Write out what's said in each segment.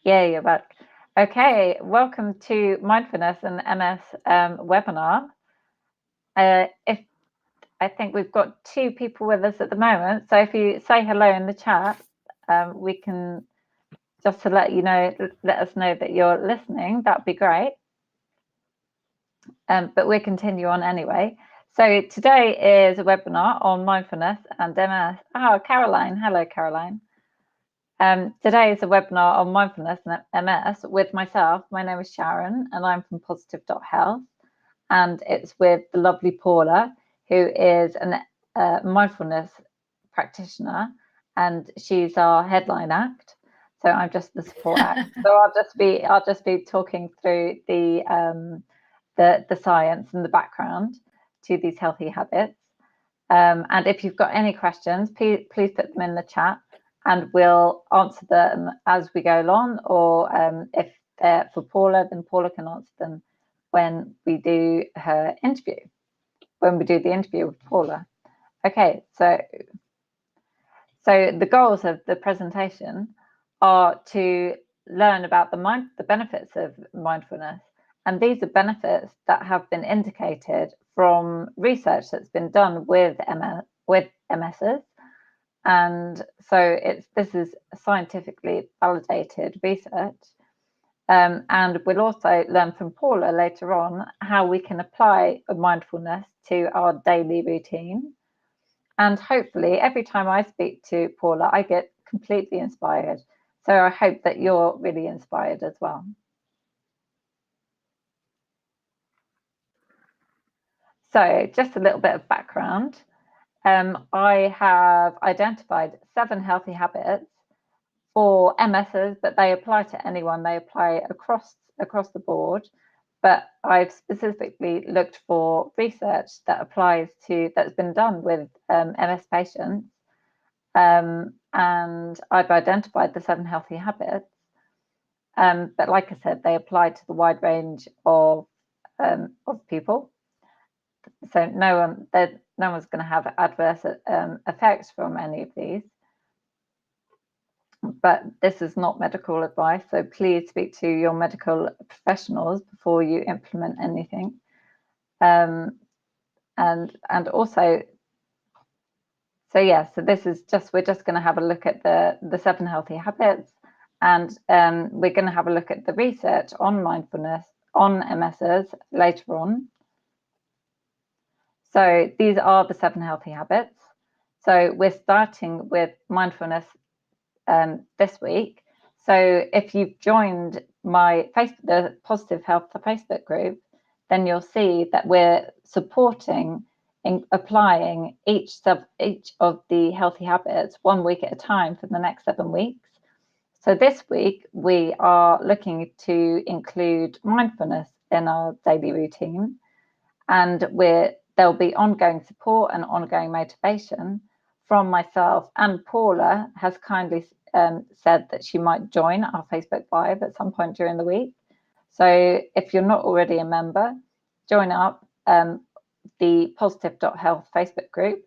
Yeah, you're back. Okay, welcome to Mindfulness and MS webinar. If I think we've got two people with us at the moment, so if you say hello in the chat, we can just to let you know, let us know that you're listening. That'd be great. But we'll continue on anyway. So today is a webinar on mindfulness and MS. Oh, Caroline. Hello, Caroline. Today is a webinar on mindfulness and MS with myself. My name is Sharon and I'm from Positive.Health, and it's with the lovely Paula, who is a mindfulness practitioner, and she's our headline act. So I'm just the support act. So I'll just be talking through the science and the background to these healthy habits. And if you've got any questions, please put them in the chat, and we'll answer them as we go along, or if they're for Paula, then Paula can answer them when we do her interview, when we do the interview with Paula. Okay, so the goals of the presentation are to learn about the benefits of mindfulness, and these are benefits that have been indicated from research that's been done with MSs. And so this is scientifically validated research. And we'll also learn from Paula later on how we can apply mindfulness to our daily routine. And hopefully every time I speak to Paula, I get completely inspired. So I hope that you're really inspired as well. So just a little bit of background. I have identified 7 healthy habits for MSs, but they apply to anyone. They apply across the board. But I've specifically looked for research that's been done with MS patients, and I've identified the 7 healthy habits. But like I said, they apply to the wide range of people. So no one's going to have adverse effects from any of these. But this is not medical advice, so please speak to your medical professionals before you implement anything. And also, so yeah, so this is we're just going to have a look at the 7 healthy habits, and we're going to have a look at the research on mindfulness on MSs later on. So these are the 7 healthy habits. So we're starting with mindfulness this week. So if you've joined the Positive.Health Facebook group, then you'll see that we're supporting in applying each of the healthy habits 1 week at a time for the next 7 weeks. So this week we are looking to include mindfulness in our daily routine, and there'll be ongoing support and ongoing motivation from myself, and Paula has kindly said that she might join our Facebook Live at some point during the week. So if you're not already a member, join up the Positive.Health Facebook group,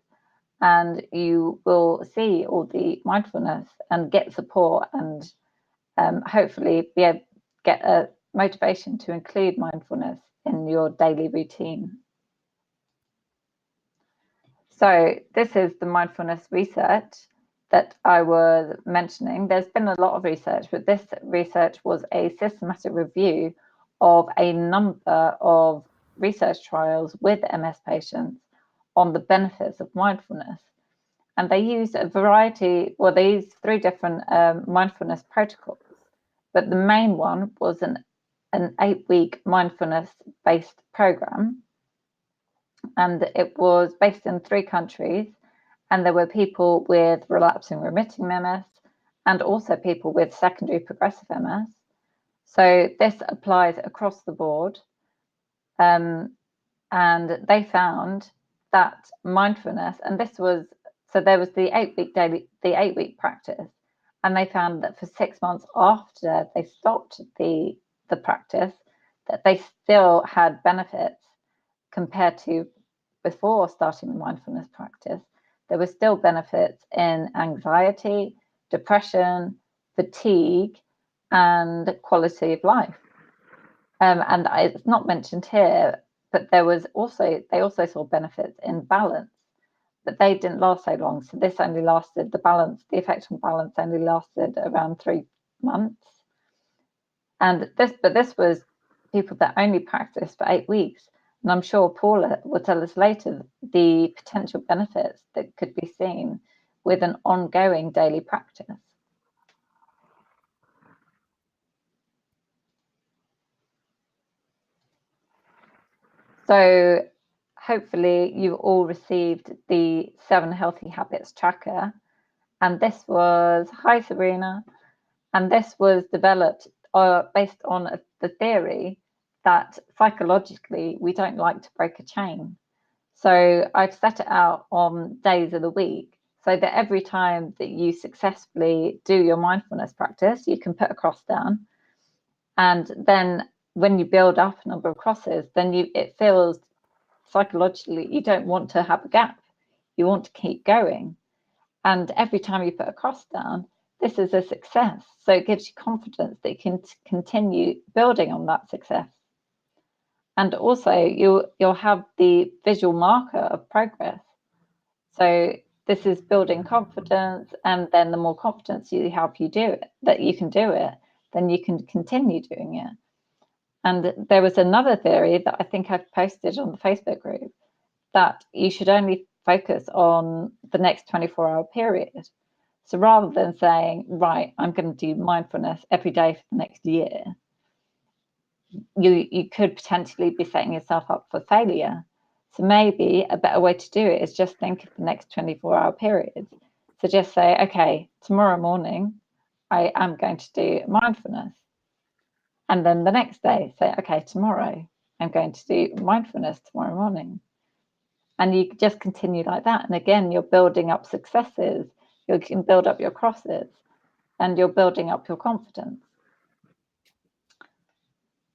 and you will see all the mindfulness and get support, and hopefully be able to get a motivation to include mindfulness in your daily routine. So this is the mindfulness research that I was mentioning. There's been a lot of research, but this research was a systematic review of a number of research trials with MS patients on the benefits of mindfulness. And they used they used 3 different mindfulness protocols, but the main one was an 8-week mindfulness-based program. And it was based in 3 countries, and there were people with relapsing remitting MS and also people with secondary progressive MS. So this applies across the board, and they found that mindfulness, and there was the 8-week practice, and they found that for 6 months after they stopped the practice, that they still had benefits compared to before starting the mindfulness practice. There were still benefits in anxiety, depression, fatigue, and quality of life. And it's not mentioned here, but they also saw benefits in balance, but they didn't last so long. So this only lasted, the effect on balance only lasted around 3 months. And this was people that only practiced for 8 weeks. And I'm sure Paula will tell us later the potential benefits that could be seen with an ongoing daily practice. So hopefully you all received the 7 Healthy Habits tracker. And this was, hi Sabrina, and this was developed based on the theory that psychologically we don't like to break a chain. So I've set it out on days of the week so that every time that you successfully do your mindfulness practice, you can put a cross down. And then when you build up a number of crosses, then it feels psychologically you don't want to have a gap. You want to keep going. And every time you put a cross down, this is a success. So it gives you confidence that you can continue building on that success. And also you'll have the visual marker of progress. So this is building confidence, and then the more confidence you have that you can do it, then you can continue doing it. And there was another theory that I think I've posted on the Facebook group, that you should only focus on the next 24-hour period. So rather than saying, right, I'm going to do mindfulness every day for the next year, you could potentially be setting yourself up for failure. So maybe a better way to do it is just think of the next 24-hour periods. So just say, okay, tomorrow morning, I am going to do mindfulness. And then the next day, say, okay, tomorrow, I'm going to do mindfulness tomorrow morning. And you just continue like that. And again, you're building up successes, you can build up your crosses, and you're building up your confidence.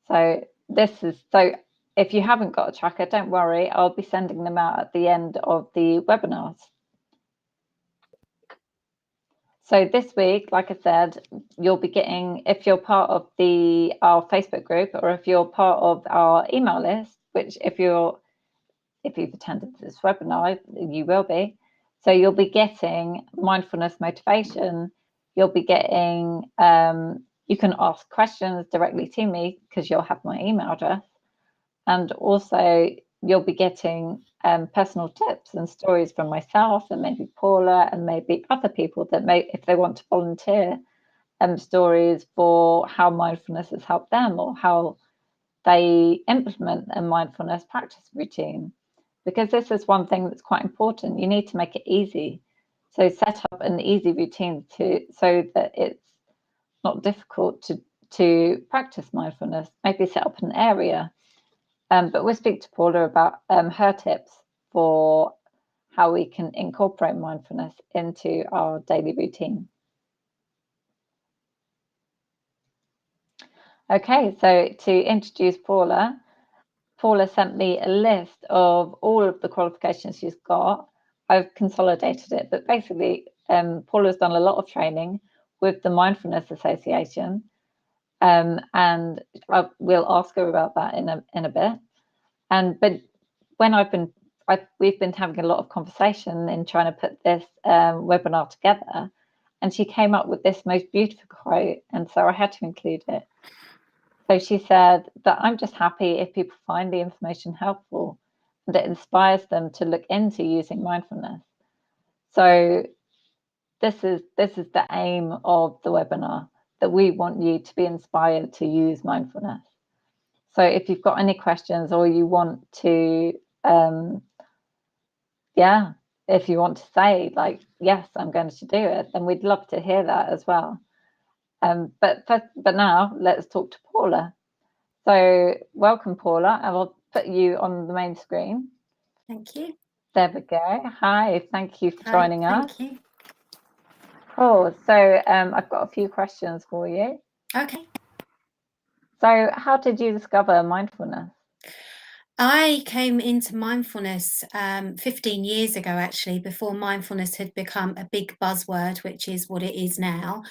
So if you haven't got a tracker, don't worry, I'll be sending them out at the end of the webinars. So this week, like I said, you'll be getting, if you're part of our Facebook group, or if you're part of our email list, which if you've attended this webinar, you will be. So you'll be getting mindfulness motivation. You'll be getting, you can ask questions directly to me because you'll have my email address. And also you'll be getting personal tips and stories from myself and maybe Paula and maybe other people that if they want to volunteer, stories for how mindfulness has helped them or how they implement a mindfulness practice routine. Because this is one thing that's quite important. You need to make it easy. So set up an easy routine so that it's not difficult to practice mindfulness. Maybe set up an area. But we'll speak to Paula about her tips for how we can incorporate mindfulness into our daily routine. Okay, so to introduce Paula sent me a list of all of the qualifications she's got. I've consolidated it, but basically Paula's done a lot of training with the Mindfulness Association, and we'll ask her about that in a bit. But when we've been having a lot of conversation in trying to put this webinar together, and she came up with this most beautiful quote, and so I had to include it. So she said that I'm just happy if people find the information helpful and it inspires them to look into using mindfulness. So this is the aim of the webinar, that we want you to be inspired to use mindfulness. So if you've got any questions or you want to, if you want to say like, yes, I'm going to do it, then we'd love to hear that as well. But now let's talk to Paula. So welcome, Paula. I will put you on the main screen. Thank you. There we go. Hi, thank you for joining us. Thank you. Cool. So I've got a few questions for you. Okay. So how did you discover mindfulness? I came into mindfulness 15 years ago, actually, before mindfulness had become a big buzzword, which is what it is now.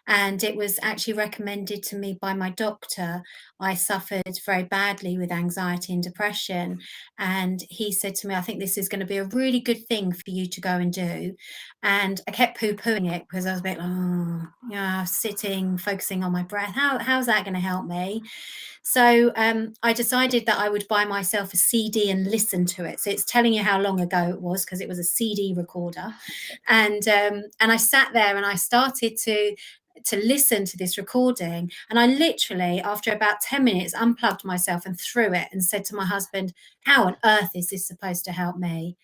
And it was actually recommended to me by my doctor. I suffered very badly with anxiety and depression. And he said to me, I think this is going to be a really good thing for you to go and do. And I kept poo-pooing it because I was a bit, oh, yeah, sitting, focusing on my breath. How's that going to help me? So I decided that I would buy myself a CD and listen to it. So it's telling you how long ago it was because it was a CD recorder, and I sat there and I started to listen to this recording. And I literally, after about 10 minutes, unplugged myself and threw it and said to my husband, "How on earth is this supposed to help me?"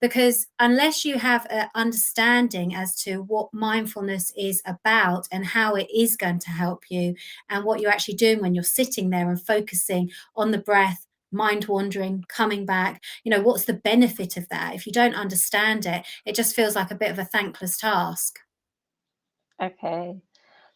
Because unless you have an understanding as to what mindfulness is about and how it is going to help you, and what you're actually doing when you're sitting there and focusing on the breath, mind wandering, coming back, what's the benefit of that? If you don't understand it, it just feels like a bit of a thankless task. Okay.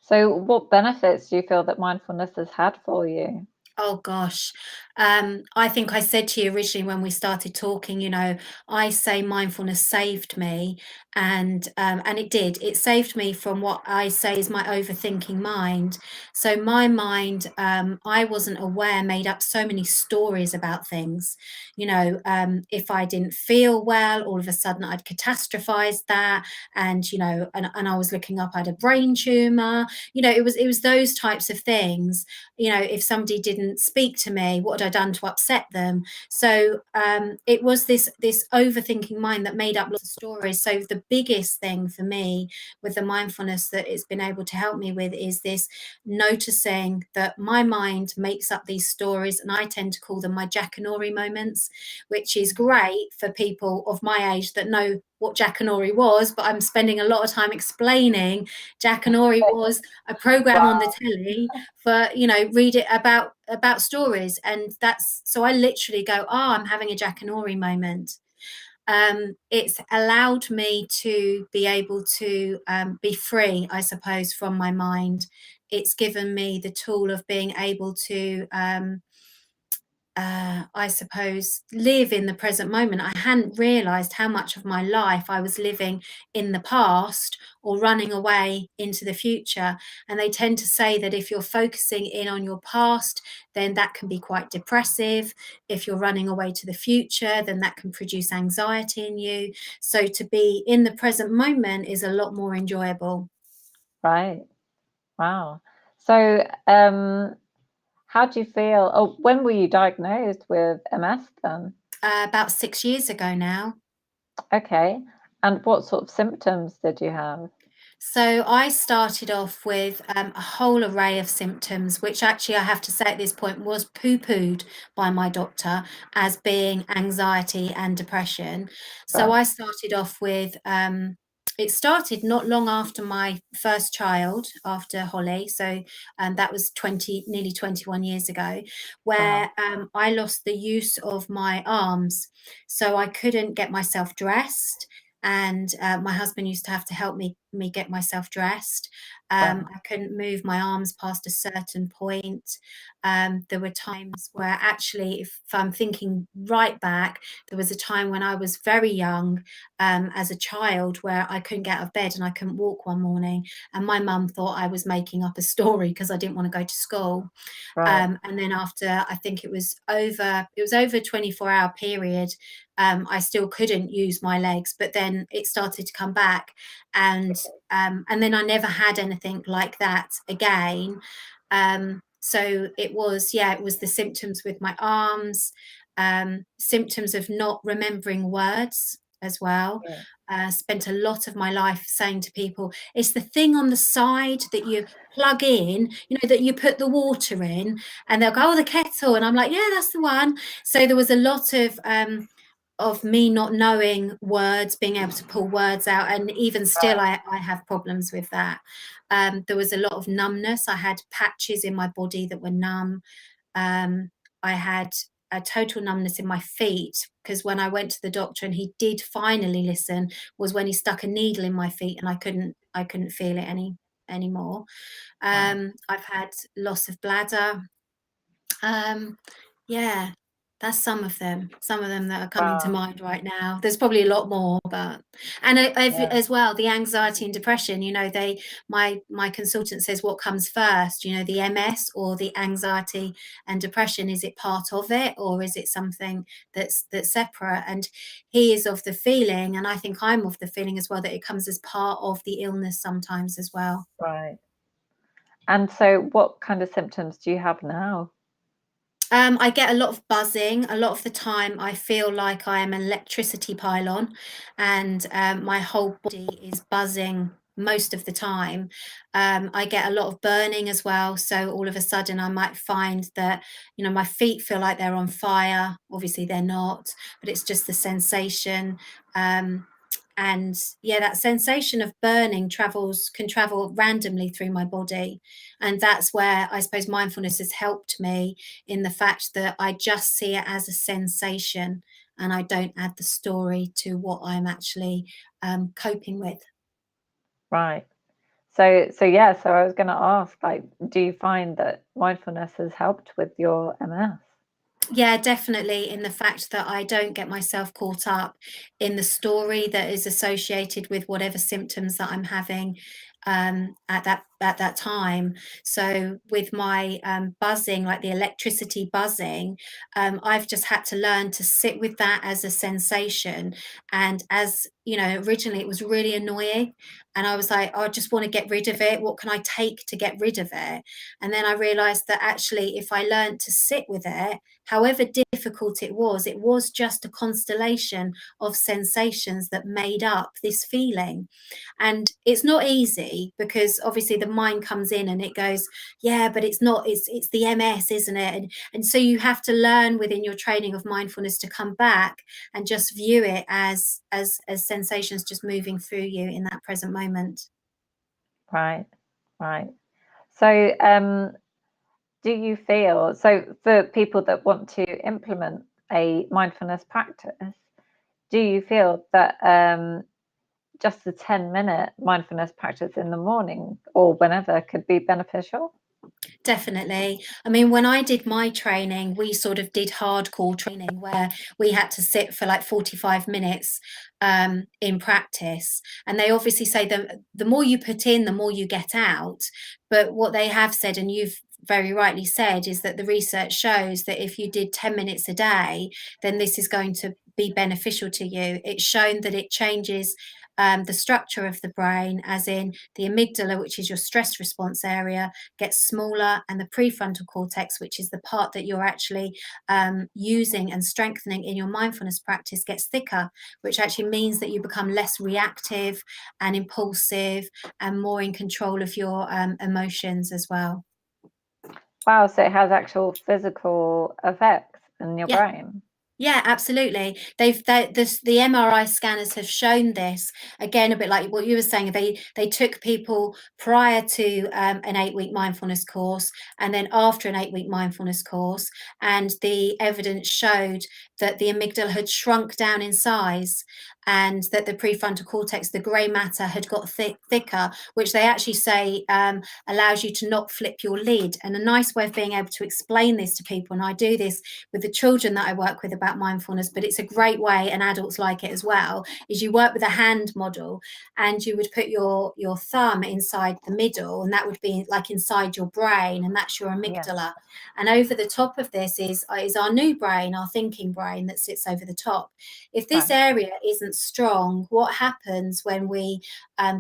So what benefits do you feel that mindfulness has had for you? Oh gosh. I think I said to you originally when we started talking, I say mindfulness saved me, and it did. It saved me from what I say is my overthinking mind. So my mind, I wasn't aware, made up so many stories about things. If I didn't feel well, all of a sudden I'd catastrophize that, and I was looking up, I had a brain tumor. It was those types of things. If somebody didn't speak to me, what had I done to upset them? So it was this overthinking mind that made up lots of stories. So the biggest thing for me with the mindfulness that it's been able to help me with is this noticing that my mind makes up these stories, and I tend to call them my Jackanory moments, which is great for people of my age that know what Jackanory was, but I'm spending a lot of time explaining Jackanory was a program on the Wow. telly for, read it about stories. And that's, so I literally go, oh, I'm having a Jackanory moment. It's allowed me to be able to be free, I suppose, from my mind. It's given me the tool of being able to I suppose, live in the present moment. I hadn't realized how much of my life I was living in the past or running away into the future. And they tend to say that if you're focusing in on your past, then that can be quite depressive. If you're running away to the future, then that can produce anxiety in you. So to be in the present moment is a lot more enjoyable. Right. Wow. So, how do you feel? Oh, when were you diagnosed with MS then? About 6 years ago now. Okay. And what sort of symptoms did you have? So I started off with a whole array of symptoms, which actually I have to say at this point was poo-pooed by my doctor as being anxiety and depression. So Right. I started off with it started not long after my first child, after Holly. So that was nearly 21 years ago, Wow. where I lost the use of my arms. So I couldn't get myself dressed, and my husband used to have to help me get myself dressed. Right. I couldn't move my arms past a certain point. There were times where actually, if I'm thinking right back, there was a time when I was very young, as a child, where I couldn't get out of bed and I couldn't walk one morning, and my mum thought I was making up a story because I didn't want to go to school. Right. And then after, I think it was over a 24-hour period, I still couldn't use my legs, but then it started to come back, and and then I never had anything like that again. So it was the symptoms with my arms, symptoms of not remembering words as well. Yeah. Spent a lot of my life saying to people, it's the thing on the side that you plug in, that you put the water in, and they'll go, oh, the kettle. And I'm like, yeah, that's the one. So there was a lot of me not knowing words, being able to pull words out. And even still, Right. I have problems with that. There was a lot of numbness. I had patches in my body that were numb. I had a total numbness in my feet, because when I went to the doctor and he did finally listen, was when he stuck a needle in my feet and I couldn't feel it anymore. Wow. I've had loss of bladder. Um, yeah, That's some of them that are coming to Wow. mind right now. There's probably a lot more, but I've Yeah. as well, the anxiety and depression, you know, my consultant says, what comes first, you know, the MS or the anxiety and depression? Is it part of it, or is it something that's separate? And he is of the feeling, and I think I'm of the feeling as well, that it comes as part of the illness sometimes as well. Right. And so what kind of symptoms do you have now? I get a lot of buzzing. A lot of the time, I feel like I am an electricity pylon, and my whole body is buzzing most of the time. I get a lot of burning as well. So all of a sudden, I might find that, you know, my feet feel like they're on fire. Obviously, they're not, but it's just the sensation. And yeah, that sensation of burning can travel randomly through my body, and that's where I suppose mindfulness has helped me, in the fact that I just see it as a sensation, and I don't add the story to what I'm actually coping with. Right. So yeah, so I was going to ask, like, do you find that mindfulness has helped with your MS? Yeah, definitely, in the fact that I don't get myself caught up in the story that is associated with whatever symptoms that I'm having at that time. So with my buzzing, like the electricity buzzing, I've just had to learn to sit with that as a sensation. And as you know, originally it was really annoying, and I was like, oh, I just want to get rid of it. What can I take to get rid of it? And then I realized that actually, if I learned to sit with it, however difficult it was just a constellation of sensations that made up this feeling. And it's not easy, because obviously the mind comes in and it goes, yeah, but it's not, it's the MS, isn't it? And so you have to learn within your training of mindfulness to come back and just view it as sensations just moving through you in that present moment. Right. Right. So do you feel, so for people that want to implement a mindfulness practice, do you feel that just a 10-minute mindfulness practice in the morning or whenever could be beneficial? Definitely. I mean, when I did my training, we sort of did hardcore training where we had to sit for like 45 minutes in practice. And they obviously say the more you put in, the more you get out. But what they have said, and you've very rightly said, is that the research shows that if you did 10 minutes a day, then this is going to be beneficial to you. It's shown that it changes the structure of the brain, as in the amygdala, which is your stress response area, gets smaller, and the prefrontal cortex, which is the part that you're actually using and strengthening in your mindfulness practice, gets thicker, which actually means that you become less reactive and impulsive and more in control of your emotions as well. Wow, so it has actual physical effects in your Yeah. brain. Yeah, absolutely. The MRI scanners have shown this, again, a bit like what you were saying. They took people prior to an 8-week mindfulness course, and then after an 8-week mindfulness course, and the evidence showed that the amygdala had shrunk down in size, and that the prefrontal cortex, the grey matter, had got thicker, which they actually say allows you to not flip your lid. And a nice way of being able to explain this to people, and I do this with the children that I work with about mindfulness, but it's a great way, and adults like it as well, is you work with a hand model, and you would put your thumb inside the middle, and that would be like inside your brain, and that's your Yeah. amygdala. And over the top of this is our new brain, our thinking brain, that sits over the top. If this Right. area isn't strong, what happens when we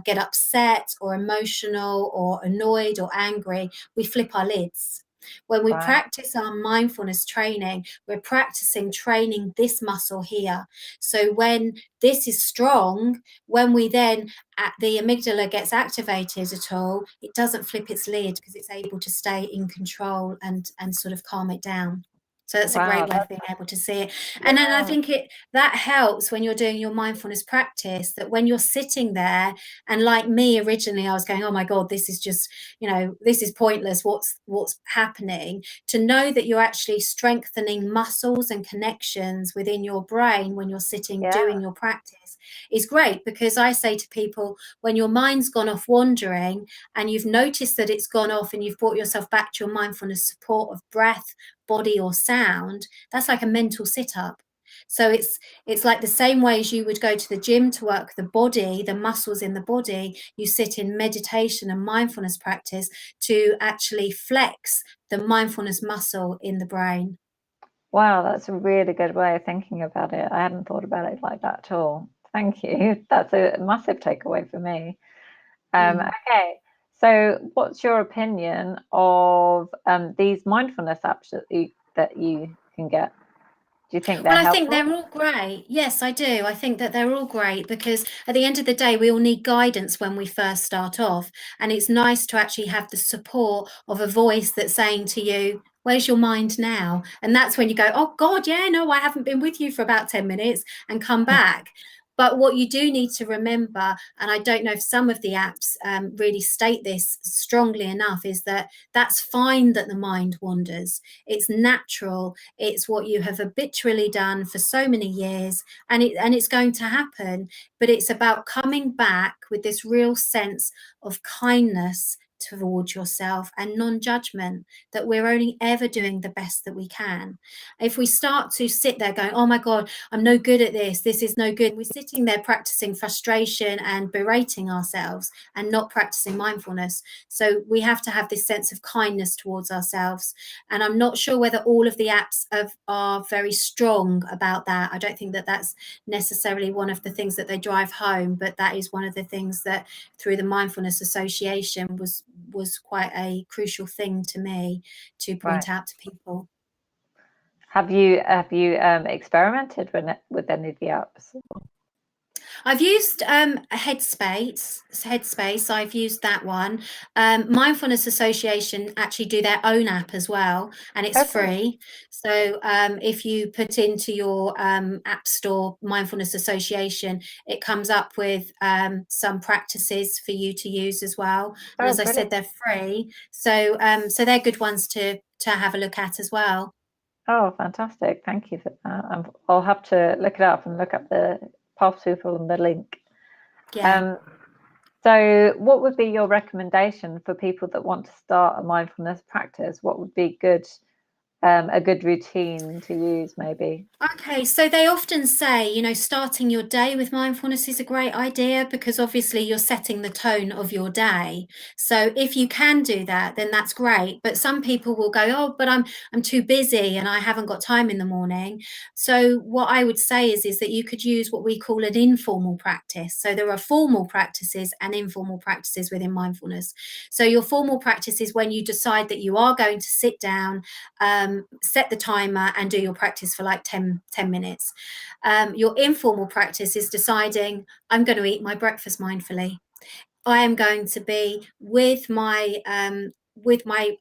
get upset or emotional or annoyed or angry? We flip our lids. When we Right. practice our mindfulness training, we're practicing training this muscle here. So when this is strong, when we then the amygdala gets activated at all, it doesn't flip its lid, because it's able to stay in control and sort of calm it down. So that's a Wow, great way of being able to see it. And then I yeah. think that helps when you're doing your mindfulness practice, that when you're sitting there, and like me originally, I was going, oh my God, this is just, you know, this is pointless. What's happening? To know that you're actually strengthening muscles and connections within your brain when you're sitting Yeah. doing your practice mindfulness is great, because I say to people, when your mind's gone off wandering and you've noticed that it's gone off and you've brought yourself back to your mindfulness support of breath, body or sound, that's like a mental sit-up. So it's like the same way as you would go to the gym to work the body, the muscles in the body, you sit in meditation and mindfulness practice to actually flex the mindfulness muscle in the brain. Wow, that's a really good way of thinking about it. I hadn't thought about it like that at all. Thank you. That's a massive takeaway for me. Okay, so what's your opinion of these mindfulness apps that you can get? Do you think they're Well, I think helpful? they're all great. Yes, I do. I think that they're all great, because at the end of the day, we all need guidance when we first start off. And it's nice to actually have the support of a voice that's saying to you, where's your mind now? And that's when you go, oh God, yeah, no, I haven't been with you for about 10 minutes, and come back. But what you do need to remember, and I don't know if some of the apps really state this strongly enough, is that that's fine that the mind wanders. It's natural. It's what you have habitually done for so many years, and it's going to happen. But it's about coming back with this real sense of kindness towards yourself and non-judgment, that we're only ever doing the best that we can. If we start to sit there going, oh my God, I'm no good at this is no good, we're sitting there practicing frustration and berating ourselves and not practicing mindfulness. So we have to have this sense of kindness towards ourselves. And I'm not sure whether all of the apps are very strong about that. I don't think that that's necessarily one of the things that they drive home, but that is one of the things that through the Mindfulness Association was quite a crucial thing to me to Right. point out to people. Have you experimented with any of the apps? I've used Headspace. I've used that one. Mindfulness Association actually do their own app as well, and it's free. So if you put into your app store Mindfulness Association, it comes up with some practices for you to use as well. And as I said, they're free. So so they're good ones to have a look at as well. Oh, fantastic. Thank you for that. I'll have to look it up and look up the path people and the link. Yeah. So what would be your recommendation for people that want to start a mindfulness practice? What would be a good routine to use, maybe? Okay, so they often say, you know, starting your day with mindfulness is a great idea, because obviously you're setting the tone of your day. So if you can do that, then that's great. But some people will go, oh, but I'm too busy and I haven't got time in the morning. So what I would say is that you could use what we call an informal practice. So there are formal practices and informal practices within mindfulness. So your formal practice is when you decide that you are going to sit down, set the timer and do your practice for like 10 minutes. Your informal practice is deciding, I'm going to eat my breakfast mindfully. I am going to be with my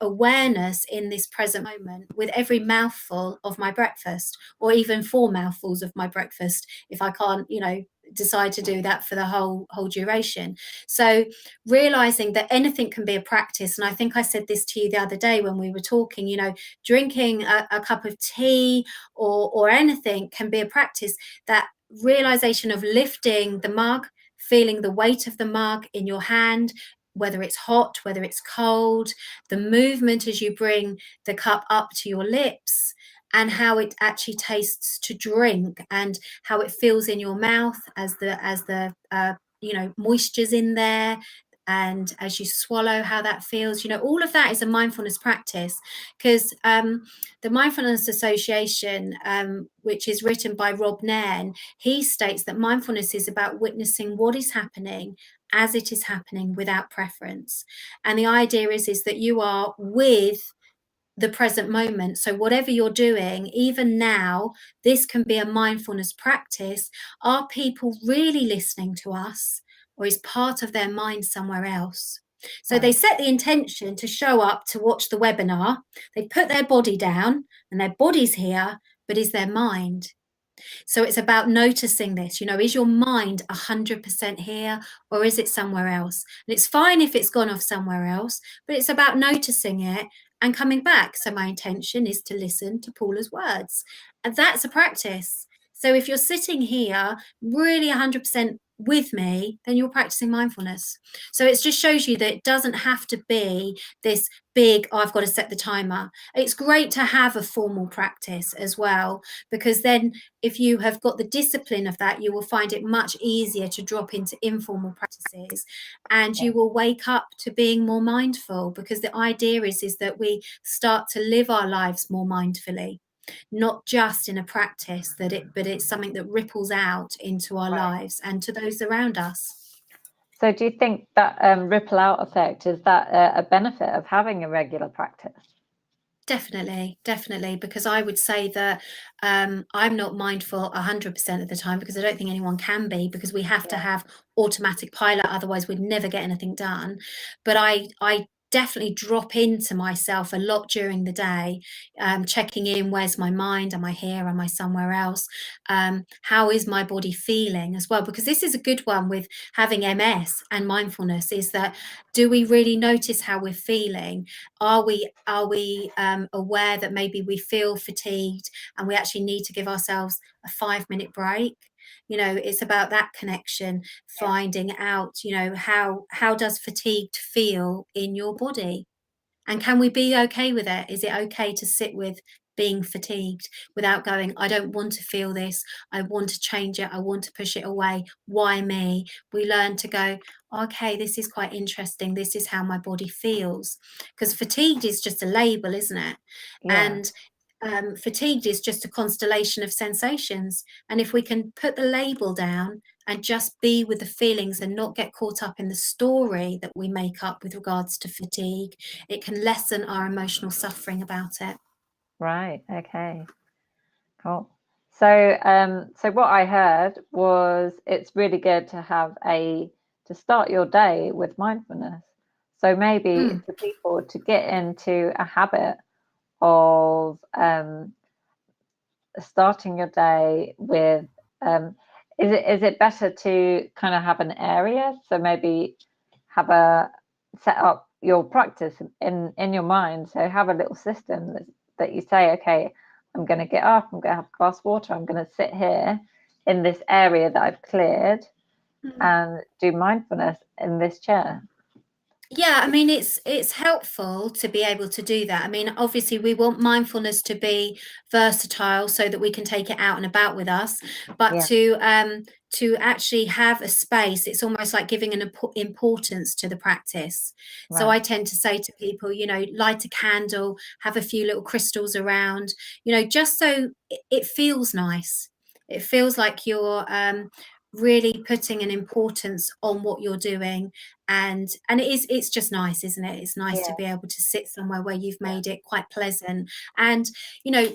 awareness in this present moment with every mouthful of my breakfast, or even 4 mouthfuls of my breakfast if I can't, you know, decide to do that for the whole duration. So realizing that anything can be a practice, and I think I said this to you the other day when we were talking, you know, drinking a cup of tea or anything can be a practice. That realization of lifting the mug, feeling the weight of the mug in your hand, whether it's hot, whether it's cold, the movement as you bring the cup up to your lips, and how it actually tastes to drink, and how it feels in your mouth as the you know, moisture's in there, and as you swallow, how that feels. You know, all of that is a mindfulness practice, because the Mindfulness Association, which is written by Rob Nairn, he states that mindfulness is about witnessing what is happening as it is happening without preference. And the idea is that you are with the present moment. So whatever you're doing, even now, this can be a mindfulness practice. Are people really listening to us, or is part of their mind somewhere else? So they Right. set the intention to show up to watch the webinar. They put their body down and their body's here, but is their mind? So it's about noticing this, you know, is your mind 100% here, or is it somewhere else? And it's fine if it's gone off somewhere else, but it's about noticing it and coming back. So my intention is to listen to Paula's words. And that's a practice. So if you're sitting here really 100% with me, then you're practicing mindfulness. So it just shows you that it doesn't have to be this big, oh, I've got to set the timer. It's great to have a formal practice as well, because then if you have got the discipline of that, you will find it much easier to drop into informal practices, and you will wake up to being more mindful, because the idea is that we start to live our lives more mindfully, not just in a practice but it's something that ripples out into our lives and to those around us. So do you think that ripple out effect, is that a benefit of having a regular practice? Definitely, because I would say that I'm not mindful 100% of the time, because I don't think anyone can be, because we have to have automatic pilot, otherwise we'd never get anything done. But I definitely drop into myself a lot during the day, checking in, where's my mind, am I here, am I somewhere else, how is my body feeling as well, because this is a good one with having MS and mindfulness, is that do we really notice how we're feeling? Are we aware that maybe we feel fatigued and we actually need to give ourselves a 5-minute break? It's about that connection, finding out, how does fatigued feel in your body? And can we be okay with it? Is it okay to sit with being fatigued without going, I don't want to feel this, I want to change it, I want to push it away, why me? We learn to go, okay, this is quite interesting, this is how my body feels. Because fatigued is just a label, isn't it? And fatigued is just a constellation of sensations. And if we can put the label down and just be with the feelings and not get caught up in the story that we make up with regards to fatigue, it can lessen our emotional suffering about it. Right. Okay. Cool. So what I heard was it's really good to have to start your day with mindfulness. So maybe for people to get into a habit of starting your day with, is it better to kind of have an area? So maybe set up your practice in your mind. So have a little system that you say, okay, I'm going to get up, I'm going to have a glass of water, I'm going to sit here in this area that I've cleared and do mindfulness in this chair. Yeah, I mean, it's helpful to be able to do that. I mean, obviously we want mindfulness to be versatile so that we can take it out and about with us, but Yeah. to actually have a space, it's almost like giving an importance to the practice. So Right. I tend to say to people, light a candle, have a few little crystals around, just so it feels nice. It feels like you're really putting an importance on what you're doing, and it's just nice, isn't it? It's nice to Yeah. be able to sit somewhere where you've made it quite pleasant, and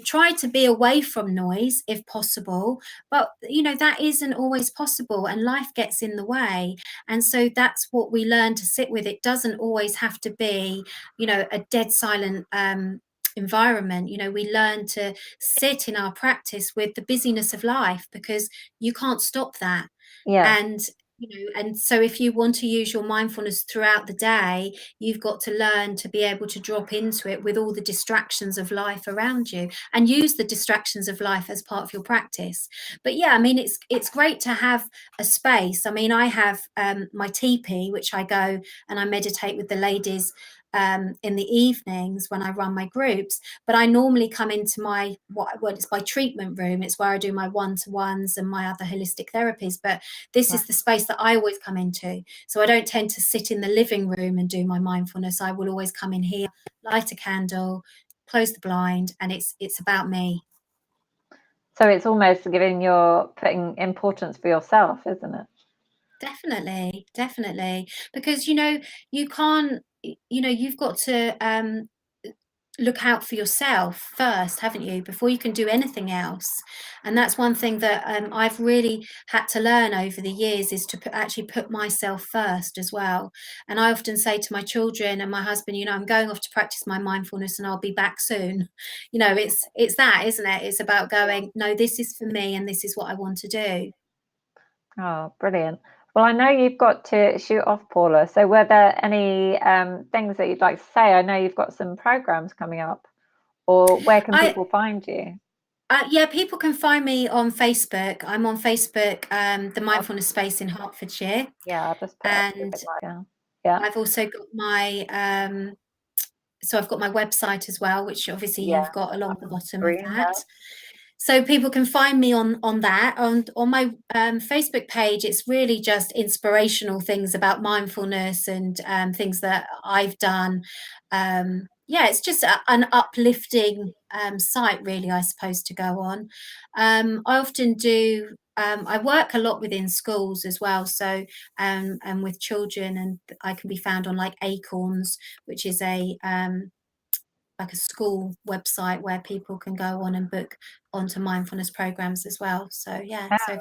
try to be away from noise if possible, but that isn't always possible, and life gets in the way. And so that's what we learn to sit with. It doesn't always have to be a dead silent environment. We learn to sit in our practice with the busyness of life, because you can't stop that. Yeah. And and so if you want to use your mindfulness throughout the day, you've got to learn to be able to drop into it with all the distractions of life around you, and use the distractions of life as part of your practice. But yeah, I mean, it's great to have a space. I mean, I have my teepee, which I go and I meditate with the ladies in the evenings when I run my groups. But I normally come into it's my treatment room. It's where I do my one-to-ones and my other holistic therapies. But this is the space that I always come into. So I don't tend to sit in the living room and do my mindfulness. I will always come in here, light a candle, close the blind, and it's about me. So it's almost putting importance for yourself, isn't it? Definitely. Because you can't, you've got to look out for yourself first, haven't you, before you can do anything else. And that's one thing that I've really had to learn over the years, is to actually put myself first as well. And I often say to my children and my husband, I'm going off to practice my mindfulness and I'll be back soon. It's that, isn't it? It's about going, no, this is for me and this is what I want to do. Oh, brilliant. Well, I know you've got to shoot off, Paula. So were there any things that you'd like to say? I know you've got some programs coming up, or where can I people find you? Yeah, people can find me on Facebook. I'm on Facebook, the Mindfulness Space in Hertfordshire, Yeah, I'll just put up and right now. Yeah, I've also got my so I've got my website as well, which obviously yeah, you've got along the bottom of green. that. So people can find me on that. On my Facebook page, it's really just inspirational things about mindfulness and things that I've done. Yeah, it's just an uplifting site, really, I suppose, to go on. I often do. I work a lot within schools as well, so and with children, and I can be found on like Acorns, which is a like a school website where people can go on and book onto mindfulness programs as well. So yeah, so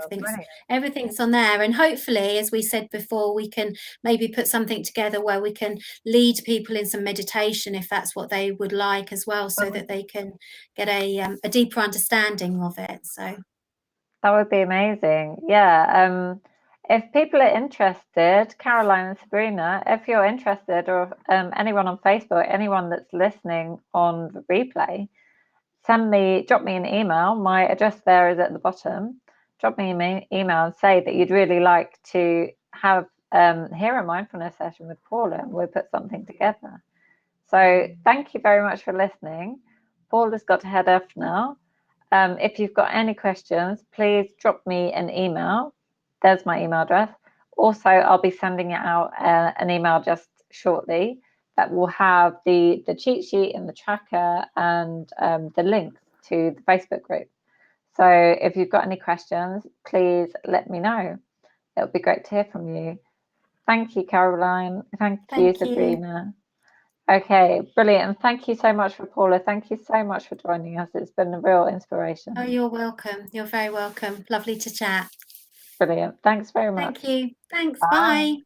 everything's on there, and hopefully, as we said before, we can maybe put something together where we can lead people in some meditation if that's what they would like as well, so that they can get a deeper understanding of it. So That would be amazing. Yeah. If people are interested, Caroline and Sabrina, if you're interested, or anyone on Facebook, anyone that's listening on the replay, drop me an email. My address there is at the bottom. Drop me an email and say that you'd really like to have hear a mindfulness session with Paula, and we'll put something together. So thank you very much for listening. Paula's got to head off now. If you've got any questions, please drop me an email. There's my email address. Also, I'll be sending out an email just shortly that will have the cheat sheet and the tracker and the links to the Facebook group. So if you've got any questions, please let me know. It would be great to hear from you. Thank you, Caroline. Thank you, Sabrina. Okay, brilliant. And thank you so much for Paula. Thank you so much for joining us. It's been a real inspiration. Oh, you're welcome. You're very welcome. Lovely to chat. Brilliant. Thanks very much. Thank you. Thanks. Bye. Bye.